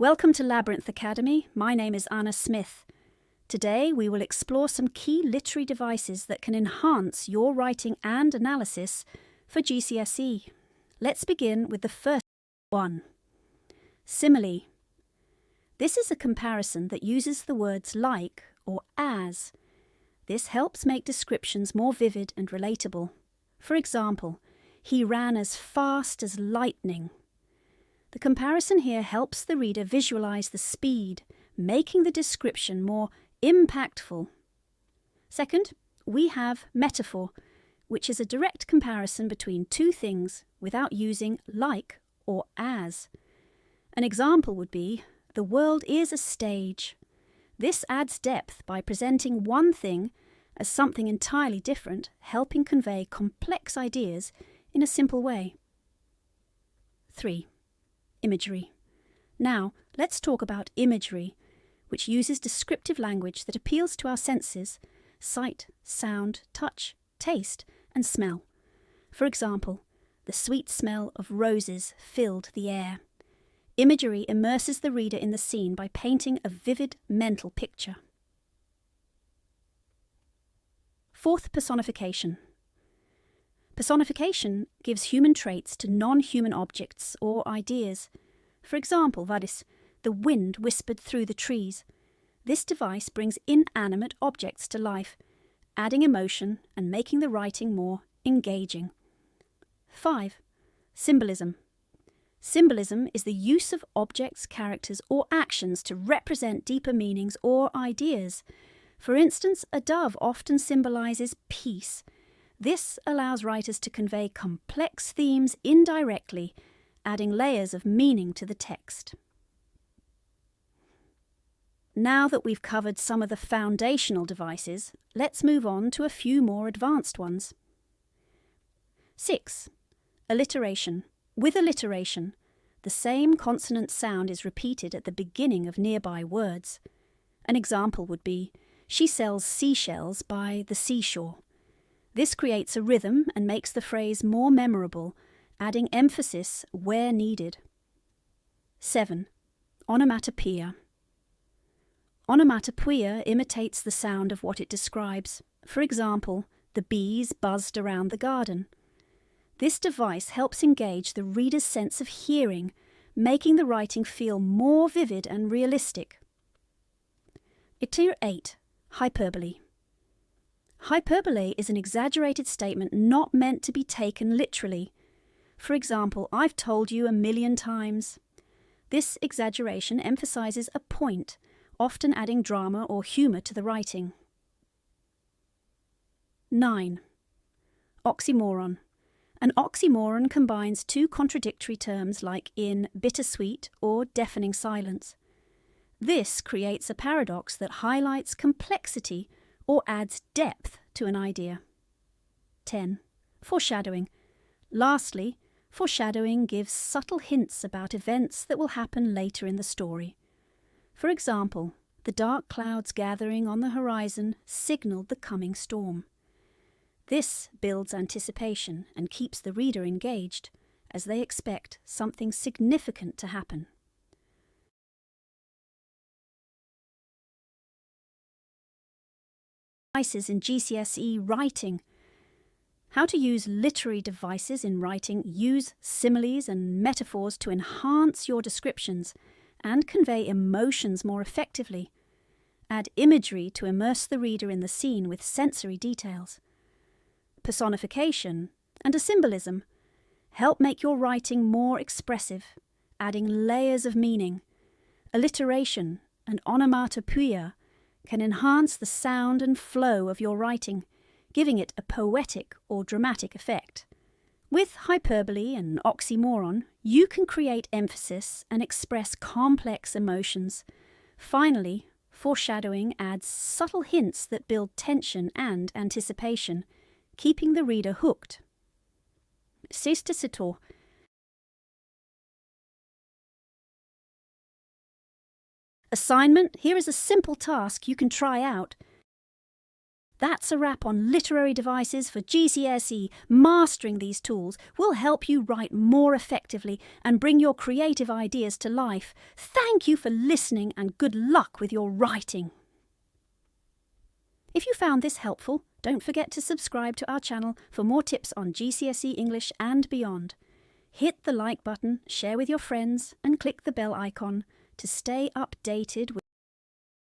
Welcome to Labyrinth Academy. My name is Anna Smith. Today we will explore some key literary devices that can enhance your writing and analysis for GCSE. Let's begin with the first one. Simile. This is a comparison that uses the words like or as. This helps make descriptions more vivid and relatable. For example, he ran as fast as lightning. The comparison here helps the reader visualize the speed, making the description more impactful. Second, we have metaphor, which is a direct comparison between two things without using like or as. An example would be, the world is a stage. This adds depth by presenting one thing as something entirely different, helping convey complex ideas in a simple way. 3. Imagery. Now, let's talk about imagery, which uses descriptive language that appeals to our senses: sight, sound, touch, taste, and smell. For example, the sweet smell of roses filled the air. Imagery immerses the reader in the scene by painting a vivid mental picture. Fourth, personification. Personification gives human traits to non-human objects or ideas. For example, vadis, the wind whispered through the trees. This device brings inanimate objects to life, adding emotion and making the writing more engaging. 5. Symbolism. Symbolism is the use of objects, characters, or actions to represent deeper meanings or ideas. For instance, a dove often symbolizes peace. This allows writers to convey complex themes indirectly, adding layers of meaning to the text. Now that we've covered some of the foundational devices, let's move on to a few more advanced ones. 6. Alliteration. With alliteration, the same consonant sound is repeated at the beginning of nearby words. An example would be, she sells seashells by the seashore. This creates a rhythm and makes the phrase more memorable, adding emphasis where needed. 7. Onomatopoeia. Onomatopoeia imitates the sound of what it describes. For example, the bees buzzed around the garden. This device helps engage the reader's sense of hearing, making the writing feel more vivid and realistic. Tier 8. Hyperbole. Hyperbole is an exaggerated statement not meant to be taken literally. For example, I've told you 1,000,000 times. This exaggeration emphasizes a point, often adding drama or humor to the writing. 9. Oxymoron. An oxymoron combines two contradictory terms like in bittersweet or deafening silence. This creates a paradox that highlights complexity or adds depth to an idea. 10. Foreshadowing. Lastly, foreshadowing gives subtle hints about events that will happen later in the story. For example, the dark clouds gathering on the horizon signaled the coming storm. This builds anticipation and keeps the reader engaged, as they expect something significant to happen. Devices in GCSE writing. How to use literary devices in writing. Use similes and metaphors to enhance your descriptions and convey emotions more effectively. Add imagery to immerse the reader in the scene with sensory details. Personification and a symbolism help make your writing more expressive, adding layers of meaning. Alliteration and onomatopoeia can enhance the sound and flow of your writing, giving it a poetic or dramatic effect. With hyperbole and oxymoron, you can create emphasis and express complex emotions. Finally, foreshadowing adds subtle hints that build tension and anticipation, keeping the reader hooked. Sexticitor. Assignment. Here is a simple task you can try out. That's a wrap on literary devices for GCSE. Mastering these tools will help you write more effectively and bring your creative ideas to life. Thank you for listening and good luck with your writing. If you found this helpful, don't forget to subscribe to our channel for more tips on GCSE English and beyond. Hit the like button, share with your friends, and click the bell icon to stay updated with